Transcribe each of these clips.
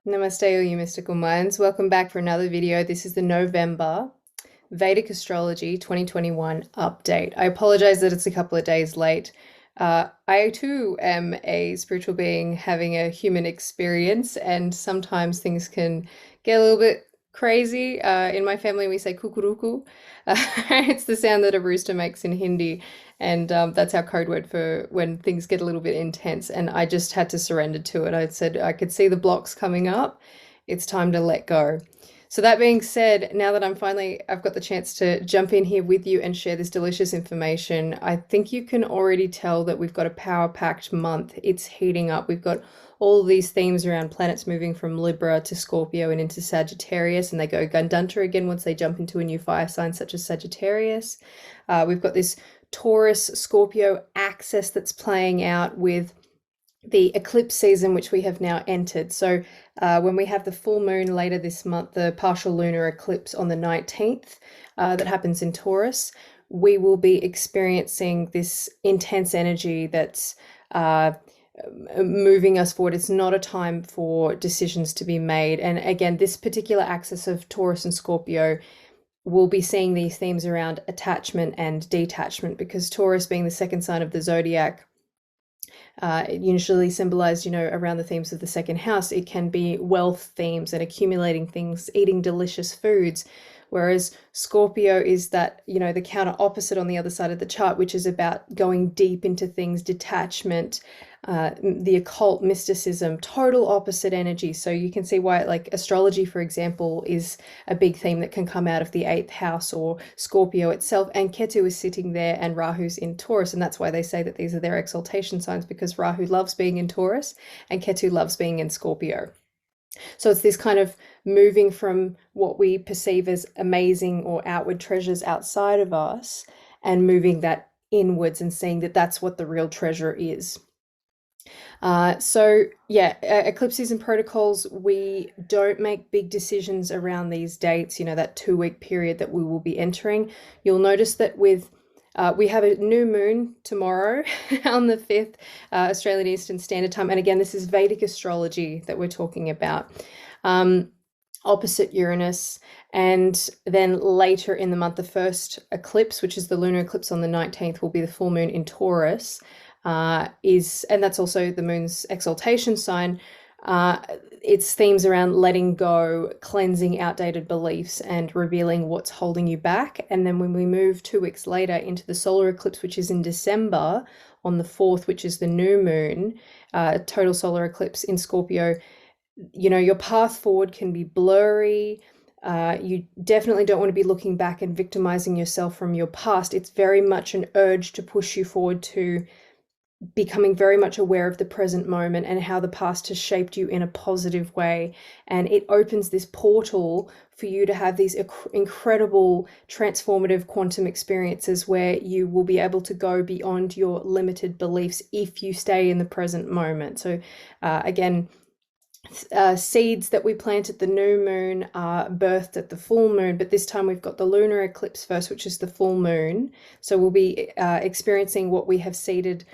Namaste, all you mystical minds. Welcome back for another video. This is the November Vedic Astrology 2021 update. I apologize that it's a couple of days late. I too am a spiritual being having a human experience, and sometimes things can get a little bit crazy. In my family, we say kukuruku. It's the sound that a rooster makes in Hindi, and that's our code word for when things get a little bit intense. And I just had to surrender to it. I said I could see the blocks coming up. It's time to let go. So that being said, now that I've got the chance to jump in here with you and share this delicious information, I think you can already tell that we've got a power-packed month. It's heating up. We've got all these themes around planets moving from Libra to Scorpio and into Sagittarius, and they go Gandanta again once they jump into a new fire sign such as Sagittarius. We've got this Taurus Scorpio axis that's playing out with the eclipse season, which we have now entered. So when we have the full moon later this month, the partial lunar eclipse on the 19th that happens in Taurus, we will be experiencing this intense energy that's moving us forward. It's not a time for decisions to be made. And again, this particular axis of Taurus and Scorpio, we'll be seeing these themes around attachment and detachment, because Taurus, being the second sign of the zodiac, it usually symbolized, around the themes of the second house. It can be wealth themes and accumulating things, eating delicious foods. Whereas Scorpio is that, the counter opposite on the other side of the chart, which is about going deep into things, detachment, the occult, mysticism, total opposite energy. So you can see why, like, astrology, for example, is a big theme that can come out of the 8th house or Scorpio itself. And Ketu is sitting there and Rahu's in Taurus. And that's why they say that these are their exaltation signs, because Rahu loves being in Taurus and Ketu loves being in Scorpio. So it's this kind of moving from what we perceive as amazing or outward treasures outside of us and moving that inwards and seeing that that's what the real treasure is. Eclipse season protocols, we don't make big decisions around these dates, that 2-week period that we will be entering. You'll notice that we have a new moon tomorrow on the 5th, Australian Eastern Standard Time. And again, this is Vedic astrology that we're talking about. Opposite Uranus. And then later in the month, the first eclipse, which is the lunar eclipse on the 19th, will be the full moon in Taurus. And that's also the moon's exaltation sign. It's themes around letting go, cleansing outdated beliefs, and revealing what's holding you back. And then when we move 2 weeks later into the solar eclipse, which is in December on the 4th, which is the new moon, total solar eclipse in Scorpio, your path forward can be blurry. You definitely don't want to be looking back and victimizing yourself from your past. It's very much an urge to push you forward to becoming very much aware of the present moment and how the past has shaped you in a positive way. And it opens this portal for you to have these incredible transformative quantum experiences where you will be able to go beyond your limited beliefs if you stay in the present moment. So again, seeds that we plant at the new moon are birthed at the full moon, but this time we've got the lunar eclipse first, which is the full moon. So we'll be experiencing what we have seeded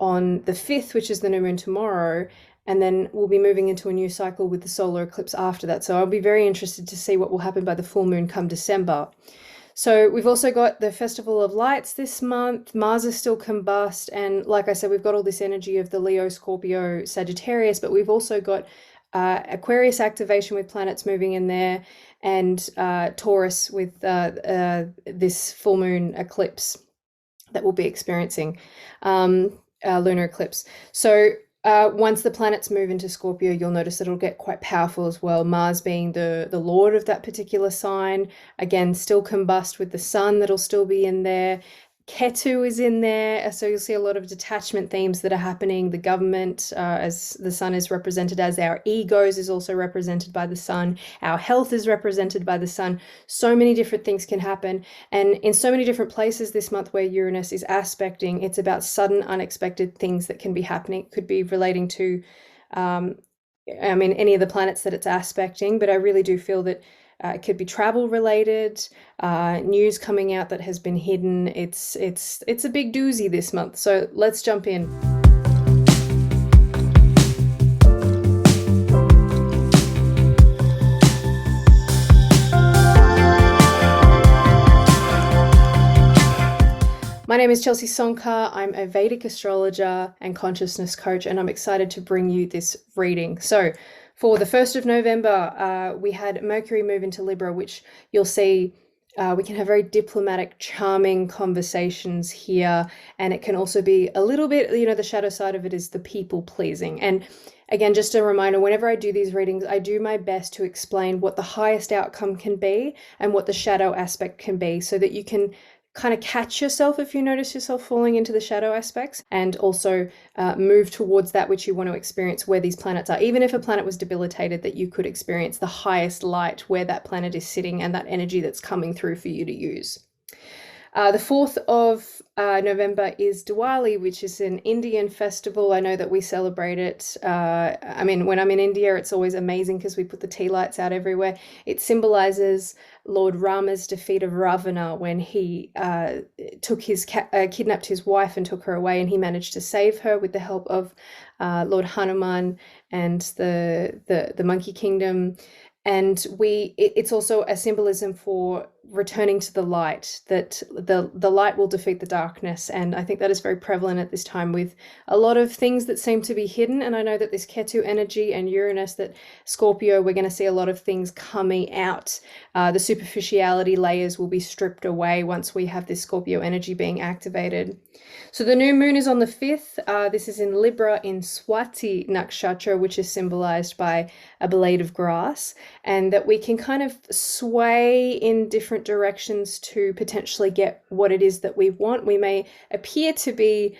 on the 5th, which is the new moon tomorrow, and then we'll be moving into a new cycle with the solar eclipse after that. So I'll be very interested to see what will happen by the full moon come December. So we've also got the Festival of Lights this month. Mars is still combust, and like I said, we've got all this energy of the Leo, Scorpio, Sagittarius, but we've also got Aquarius activation with planets moving in there, and Taurus with this full moon eclipse that we'll be experiencing. Lunar eclipse. So once the planets move into Scorpio, you'll notice that it'll get quite powerful as well. Mars being the lord of that particular sign, again, still combust with the sun that'll still be in there. Ketu is in there, so you'll see a lot of detachment themes that are happening. The government, as the sun is represented as, our egos is also represented by the sun. Our health is represented by the sun. So many different things can happen. And in so many different places this month where Uranus is aspecting, it's about sudden, unexpected things that can be happening. It could be relating to, any of the planets that it's aspecting, but I really do feel that it could be travel related, news coming out that has been hidden. It's a big doozy this month. So let's jump in. name is Chelsea Sonka. I'm a Vedic astrologer and consciousness coach, and I'm excited to bring you this reading. So, for the 1st of November, we had Mercury move into Libra, which you'll see we can have very diplomatic, charming conversations here. And it can also be a little bit, the shadow side of it is the people pleasing. And again, just a reminder, whenever I do these readings, I do my best to explain what the highest outcome can be and what the shadow aspect can be so that you can kind of catch yourself if you notice yourself falling into the shadow aspects, and also move towards that which you want to experience where these planets are. Even if a planet was debilitated, that you could experience the highest light where that planet is sitting and that energy that's coming through for you to use. The 4th of November is Diwali, which is an Indian festival. I know that we celebrate it. I mean, when I'm in India, it's always amazing because we put the tea lights out everywhere. It symbolizes Lord Rama's defeat of Ravana when he kidnapped his wife and took her away, and he managed to save her with the help of Lord Hanuman and the Monkey Kingdom. And it's also a symbolism for returning to the light, that the light will defeat the darkness. And I think that is very prevalent at this time with a lot of things that seem to be hidden. And I know that this ketu energy and Uranus, that Scorpio, we're going to see a lot of things coming out. The superficiality layers will be stripped away once we have this Scorpio energy being activated. So the new moon is on the 5th. This is in Libra in Swati Nakshatra, which is symbolized by a blade of grass, and that we can kind of sway in different directions to potentially get what it is that we want. We may appear to be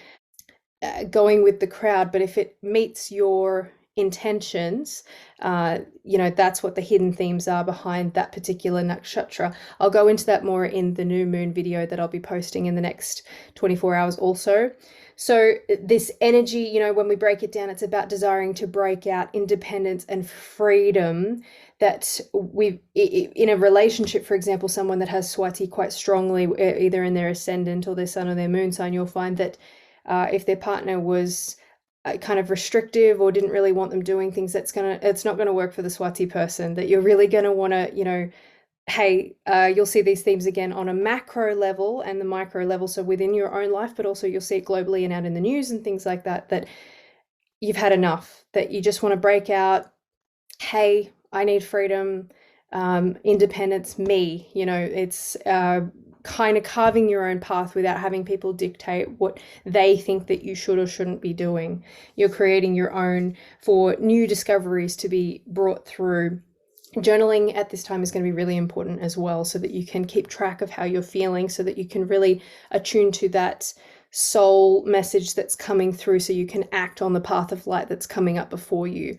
going with the crowd, but if it meets your intentions, that's what the hidden themes are behind that particular nakshatra. I'll go into that more in the new moon video that I'll be posting in the next 24 hours also. So this energy, when we break it down, it's about desiring to break out independence and freedom. That in a relationship, for example, someone that has Swati quite strongly, either in their ascendant or their sun or their moon sign, you'll find that if their partner was kind of restrictive or didn't really want them doing things, it's not going to work for the Swati person. That you're really going to want to, hey, you'll see these themes again on a macro level and the micro level, so within your own life, but also you'll see it globally and out in the news and things like that, that you've had enough, that you just want to break out. Hey, I need freedom, independence, me. It's kind of carving your own path without having people dictate what they think that you should or shouldn't be doing. You're creating your own for new discoveries to be brought through. Journaling at this time is going to be really important as well, so that you can keep track of how you're feeling, so that you can really attune to that soul message that's coming through, so you can act on the path of light that's coming up before you.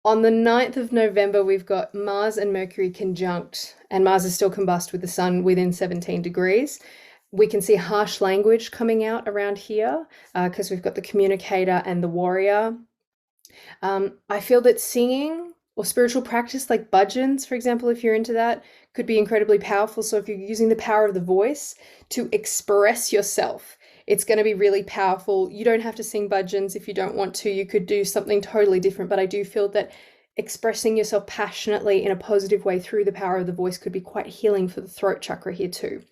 On the 9th of November, we've got Mars and Mercury conjunct, and Mars is still combust with the sun within 17 degrees. We can see harsh language coming out around here because we've got the communicator and the warrior. I feel that singing or spiritual practice like bhajans, for example, if you're into that, could be incredibly powerful. So if you're using the power of the voice to express yourself, it's going to be really powerful. You don't have to sing bhajans if you don't want to. You could do something totally different, but I do feel that expressing yourself passionately in a positive way through the power of the voice could be quite healing for the throat chakra here too.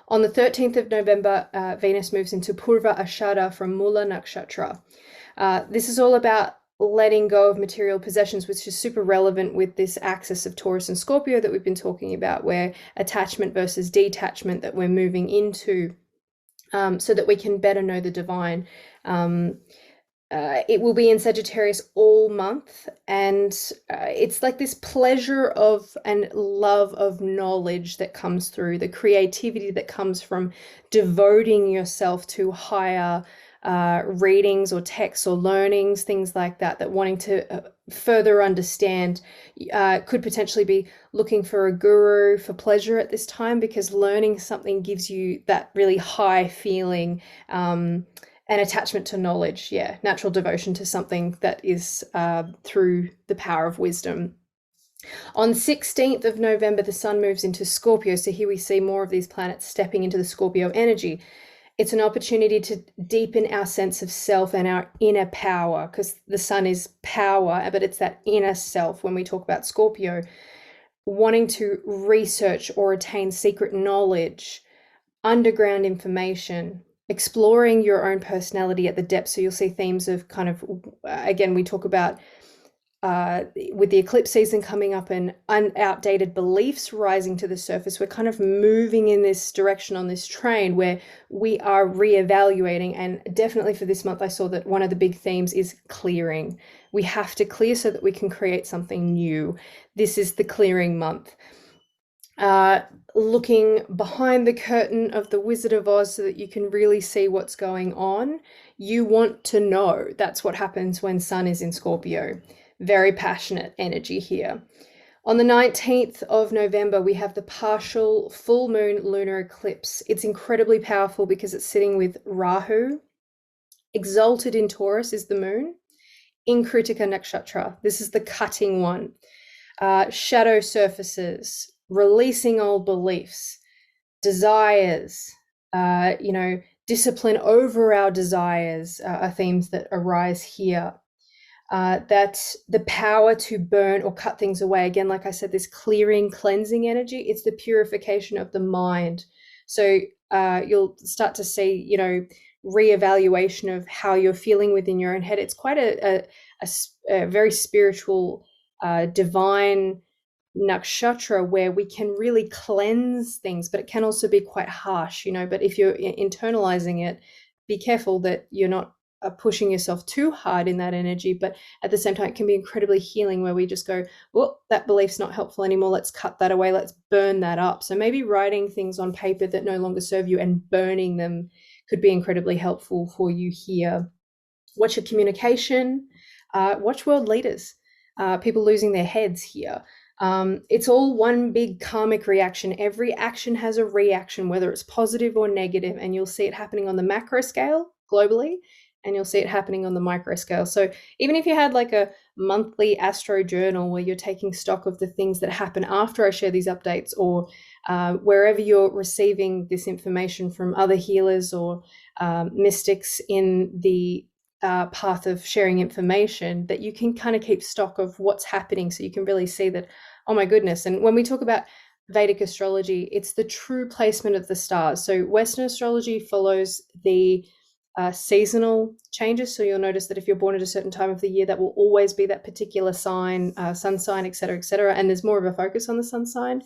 On the 13th of November, Venus moves into Purva Ashada from Mula Nakshatra. This is all about letting go of material possessions, which is super relevant with this axis of Taurus and Scorpio that we've been talking about, where attachment versus detachment that we're moving into, so that we can better know the divine. It will be in Sagittarius all month, and it's like this pleasure of and love of knowledge that comes through, the creativity that comes from devoting yourself to higher readings or texts or learnings, things like that, that wanting to further understand. Could potentially be looking for a guru for pleasure at this time, because learning something gives you that really high feeling, and attachment to knowledge, natural devotion to something that is through the power of wisdom. On 16th of November, the sun moves into Scorpio, so here we see more of these planets stepping into the Scorpio energy. It's an opportunity to deepen our sense of self and our inner power, because the sun is power, but it's that inner self when we talk about Scorpio, wanting to research or attain secret knowledge, underground information, exploring your own personality at the depth. So you'll see themes of kind of, again, we talk about with the eclipse season coming up and outdated beliefs rising to the surface. We're kind of moving in this direction on this train where we are reevaluating. And definitely for this month, I saw that one of the big themes is clearing. We have to clear so that we can create something new. This is the clearing month. Looking behind the curtain of the Wizard of Oz so that you can really see what's going on. You want to know. That's what happens when Sun is in Scorpio. Very passionate energy here. On the 19th of November, we have the partial full moon lunar eclipse. It's incredibly powerful because it's sitting with Rahu. Exalted in Taurus is the moon. In Kritika Nakshatra, this is the cutting one. Shadow surfaces, releasing old beliefs, desires, discipline over our desires are themes that arise here. That the power to burn or cut things away. Again, like I said, this clearing, cleansing energy, it's the purification of the mind. So you'll start to see, reevaluation of how you're feeling within your own head. It's quite a very spiritual, divine nakshatra where we can really cleanse things, but it can also be quite harsh, but if you're internalizing it, be careful that you're not pushing yourself too hard in that energy, but at the same time it can be incredibly healing where we just go, well, that belief's not helpful anymore, let's cut that away, let's burn that up. So maybe writing things on paper that no longer serve you and burning them could be incredibly helpful for you here. Watch your communication, watch world leaders, people losing their heads here. It's all one big karmic reaction. Every action has a reaction, whether it's positive or negative, and you'll see it happening on the macro scale globally, and you'll see it happening on the micro scale. So even if you had like a monthly astro journal where you're taking stock of the things that happen after I share these updates, or wherever you're receiving this information from other healers or mystics in the path of sharing information, that you can kind of keep stock of what's happening so you can really see that, oh my goodness. And when we talk about Vedic astrology, it's the true placement of the stars. So Western astrology follows the seasonal changes. So you'll notice that if you're born at a certain time of the year, that will always be that particular sign, sun sign, etc., etc. And there's more of a focus on the sun sign.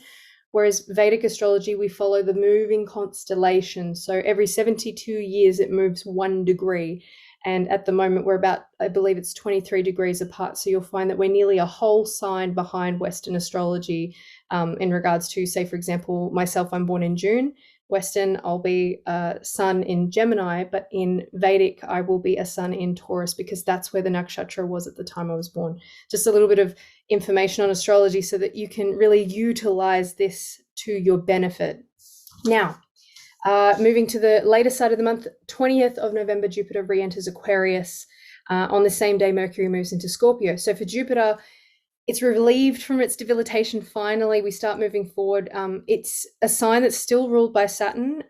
Whereas Vedic astrology, we follow the moving constellation. So every 72 years, it moves 1 degree. And at the moment, we're about, I believe it's 23 degrees apart. So you'll find that we're nearly a whole sign behind Western astrology in regards to, say, for example, myself, I'm born in June. Western, I'll be a sun in Gemini, but in Vedic, I will be a sun in Taurus because that's where the nakshatra was at the time I was born. Just a little bit of information on astrology so that you can really utilize this to your benefit. Now, moving to the later side of the month, 20th of November, Jupiter re-enters Aquarius. On the same day, Mercury moves into Scorpio. So for Jupiter, it's relieved from its debilitation. Finally, we start moving forward. It's a sign that's still ruled by Saturn,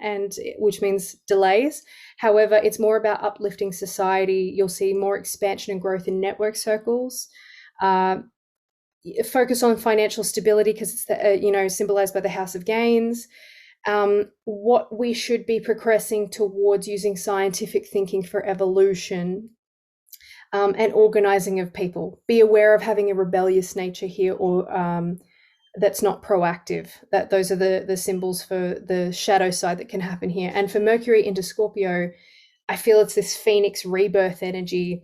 which means delays. However, it's more about uplifting society. You'll see more expansion and growth in network circles. Focus on financial stability because it's symbolized by the House of Gains. What we should be progressing towards using scientific thinking for evolution. And organizing of people. Be aware of having a rebellious nature here, or that's not proactive. Those are the symbols for the shadow side that can happen here. And for Mercury into Scorpio, I feel it's this phoenix rebirth energy.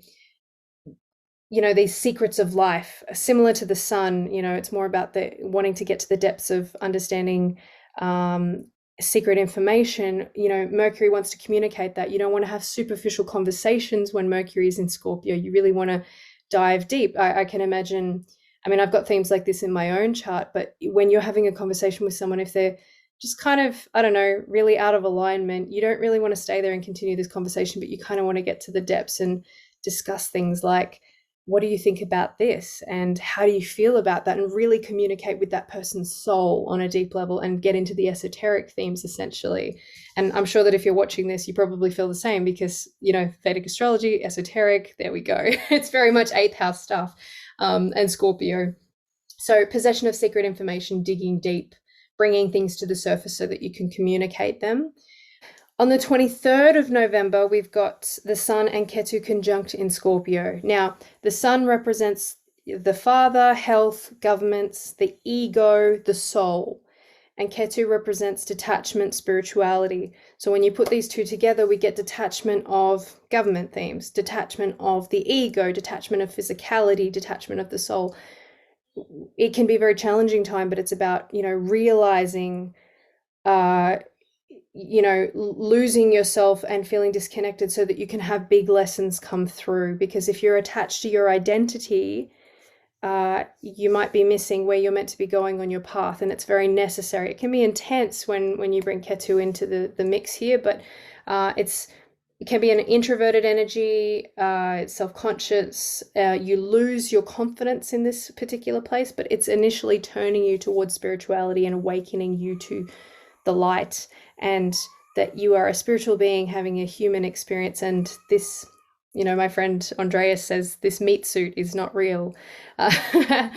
These secrets of life, similar to the sun. It's more about the wanting to get to the depths of understanding secret information. Mercury wants to communicate that. You don't want to have superficial conversations when Mercury is in Scorpio. You really want to dive deep. I can imagine, I've got themes like this in my own chart, but when you're having a conversation with someone, if they're just kind of, really out of alignment, you don't really want to stay there and continue this conversation, but you kind of want to get to the depths and discuss things like, what do you think about this? And how do you feel about that? And really communicate with that person's soul on a deep level and get into the esoteric themes, essentially. And I'm sure that if you're watching this, you probably feel the same because, Vedic astrology, esoteric, there we go. It's very much 8th house stuff, and Scorpio. So possession of secret information, digging deep, bringing things to the surface so that you can communicate them. On the 23rd of November, we've got the Sun and Ketu conjunct in Scorpio. Now, the Sun represents the father, health, governments, the ego, the soul. And Ketu represents detachment, spirituality. So when you put these two together, we get detachment of government themes, detachment of the ego, detachment of physicality, detachment of the soul. It can be a very challenging time, but it's about, realizing, losing yourself and feeling disconnected so that you can have big lessons come through. Because if you're attached to your identity, you might be missing where you're meant to be going on your path, and it's very necessary. It can be intense when you bring Ketu into the mix here, but it can be an introverted energy. It's self-conscious. You lose your confidence in this particular place, but it's initially turning you towards spirituality and awakening you to the light, and that you are a spiritual being having a human experience. And this, my friend Andreas says this meat suit is not real. That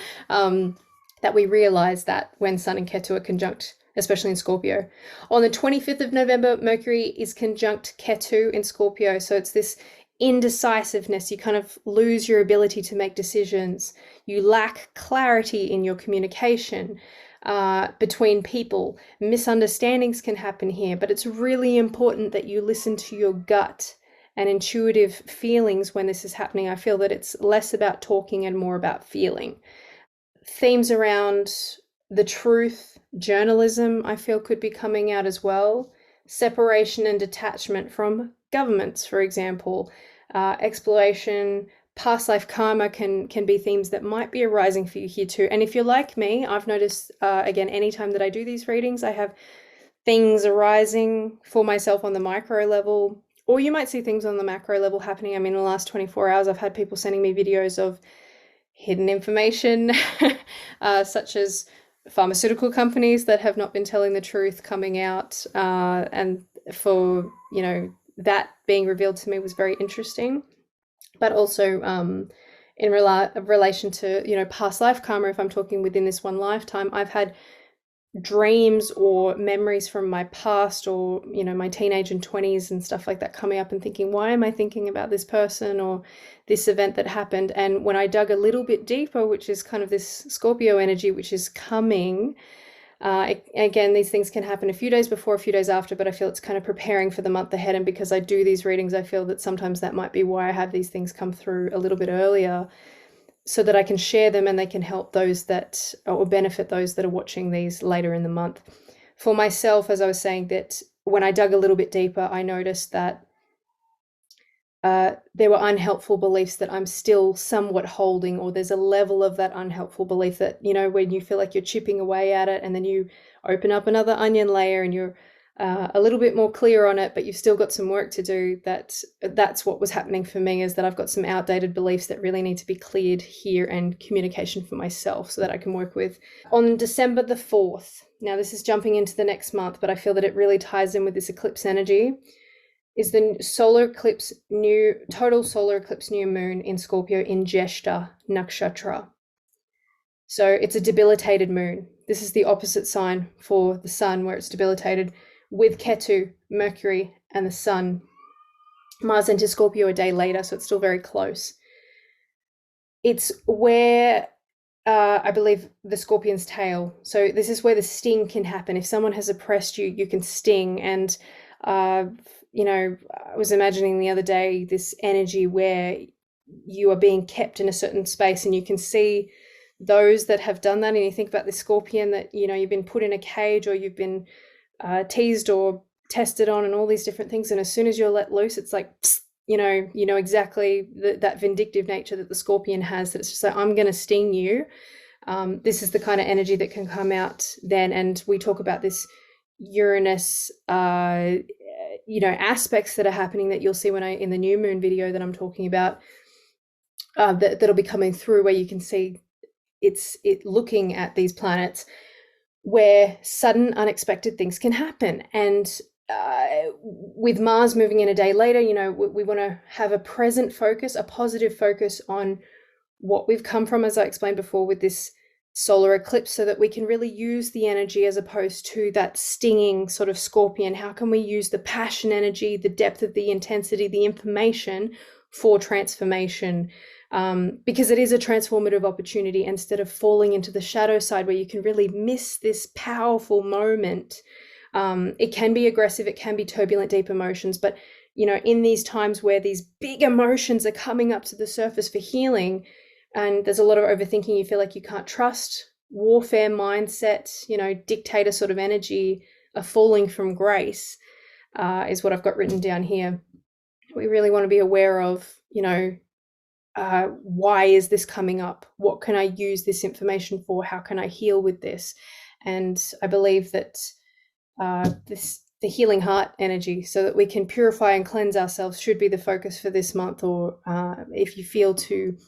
we realize that when Sun and Ketu are conjunct, especially in Scorpio. On the 25th of November, Mercury is conjunct Ketu in Scorpio. So it's this indecisiveness. You kind of lose your ability to make decisions. You lack clarity in your communication between people. Misunderstandings can happen here, but it's really important that you listen to your gut and intuitive feelings when this is happening. I feel that it's less about talking and more about feeling. Themes around the truth, journalism, I feel could be coming out as well. Separation and detachment from governments, for example. Exploration, past life karma can be themes that might be arising for you here too. And if you're like me, I've noticed, again, anytime that I do these readings, I have things arising for myself on the micro level, or you might see things on the macro level happening. I mean, in the last 24 hours, I've had people sending me videos of hidden information, such as pharmaceutical companies that have not been telling the truth coming out. And for, that being revealed to me was very interesting. But also in relation to, past life karma, if I'm talking within this one lifetime, I've had dreams or memories from my past, or my teenage and 20s and stuff like that coming up, and thinking, why am I thinking about this person or this event that happened? And when I dug a little bit deeper, which is kind of this Scorpio energy which is coming, again, these things can happen a few days before, a few days after, but I feel it's kind of preparing for the month ahead. And because I do these readings, I feel that sometimes that might be why I have these things come through a little bit earlier, so that I can share them and they can help those that, or benefit those that are watching these later in the month. For myself, as I was saying, that when I dug a little bit deeper, I noticed that there were unhelpful beliefs that I'm still somewhat holding, or there's a level of that unhelpful belief that, when you feel like you're chipping away at it, and then you open up another onion layer and you're a little bit more clear on it, but you've still got some work to do. That's what was happening for me, is that I've got some outdated beliefs that really need to be cleared here, and communication for myself so that I can work with. On December the 4th, now this is jumping into the next month, but I feel that it really ties in with this eclipse energy, is the total solar eclipse new moon in Scorpio in Jeshta Nakshatra. So it's a debilitated moon. This is the opposite sign for the Sun, where it's debilitated, with Ketu, Mercury, and the Sun. Mars enters Scorpio a day later, so it's still very close. It's where I believe the scorpion's tail. So this is where the sting can happen. If someone has oppressed you, you can sting. And I was imagining the other day this energy where you are being kept in a certain space, and you can see those that have done that. And you think about the scorpion, that you've been put in a cage, or you've been teased or tested on, and all these different things. And as soon as you're let loose, it's like, psst, exactly that vindictive nature that the scorpion has, that it's just like, I'm going to sting you. This is the kind of energy that can come out then. And we talk about this Uranus, aspects that are happening, that you'll see when in the new moon video that I'm talking about, that'll be coming through, where you can see it looking at these planets where sudden unexpected things can happen. And with Mars moving in a day later, we want to have a present focus, a positive focus on what we've come from, as I explained before, with this solar eclipse, so that we can really use the energy as opposed to that stinging sort of scorpion. How can we use the passion energy, the depth of the intensity, the information for transformation? Because it is a transformative opportunity, instead of falling into the shadow side where you can really miss this powerful moment. It can be aggressive, it can be turbulent, deep emotions, but in these times where these big emotions are coming up to the surface for healing, and there's a lot of overthinking, you feel like you can't trust, warfare mindset, dictator sort of energy, a falling from grace, is what I've got written down here. We really want to be aware of, why is this coming up? What can I use this information for? How can I heal with this? And I believe that the healing heart energy, so that we can purify and cleanse ourselves, should be the focus for this month. Or if you feel to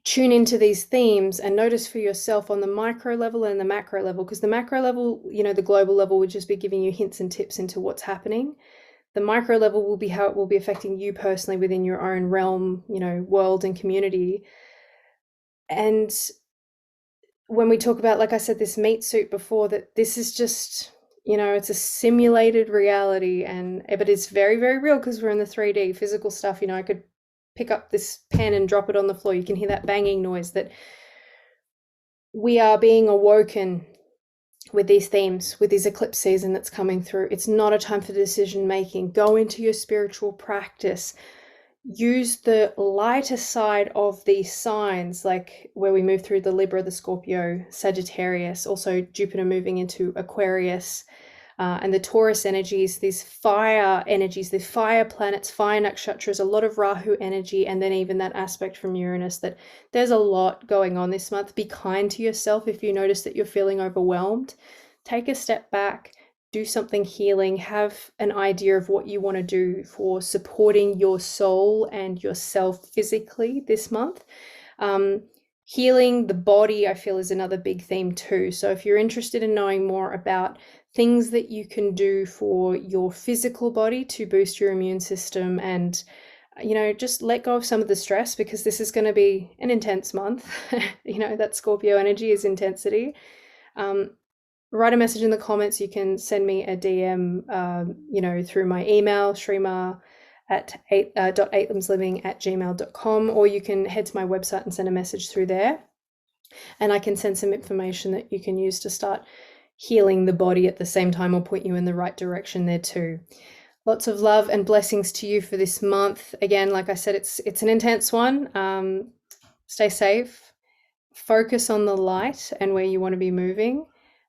tune into these themes and notice for yourself on the micro level and the macro level, because the macro level, the global level, would just be giving you hints and tips into what's happening. The micro level will be how it will be affecting you personally within your own realm, world and community. And when we talk about, like I said, this meat suit before, that this is just, it's a simulated reality, but it's very, very real, because we're in the 3D physical stuff. I could pick up this pen and drop it on the floor. You can hear that banging noise. That we are being awoken with these themes, with this eclipse season that's coming through. It's not a time for decision making. Go into your spiritual practice. Use the lighter side of these signs, like where we move through the Libra, the Scorpio, Sagittarius, also Jupiter moving into Aquarius, and the Taurus energies, these fire energies, these fire planets, fire nakshatras, a lot of Rahu energy, and then even that aspect from Uranus. That there's a lot going on this month. Be kind to yourself if you notice that you're feeling overwhelmed. Take a step back, do something healing, have an idea of what you want to do for supporting your soul and yourself physically this month. Healing the body, I feel, is another big theme too. So if you're interested in knowing more about things that you can do for your physical body to boost your immune system and, just let go of some of the stress, because this is going to be an intense month. That Scorpio energy is intensity. Write a message in the comments. You can send me a DM, through my email, shrima at .8lemsliving@gmail.com, or you can head to my website and send a message through there. And I can send some information that you can use to start healing the body at the same time, or point you in the right direction there too. Lots of love and blessings to you for this month. Again, like I said, it's an intense one. Stay safe. Focus on the light and where you want to be moving.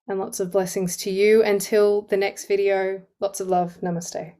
And lots of blessings to you. Until the next video, lots of love. Namaste.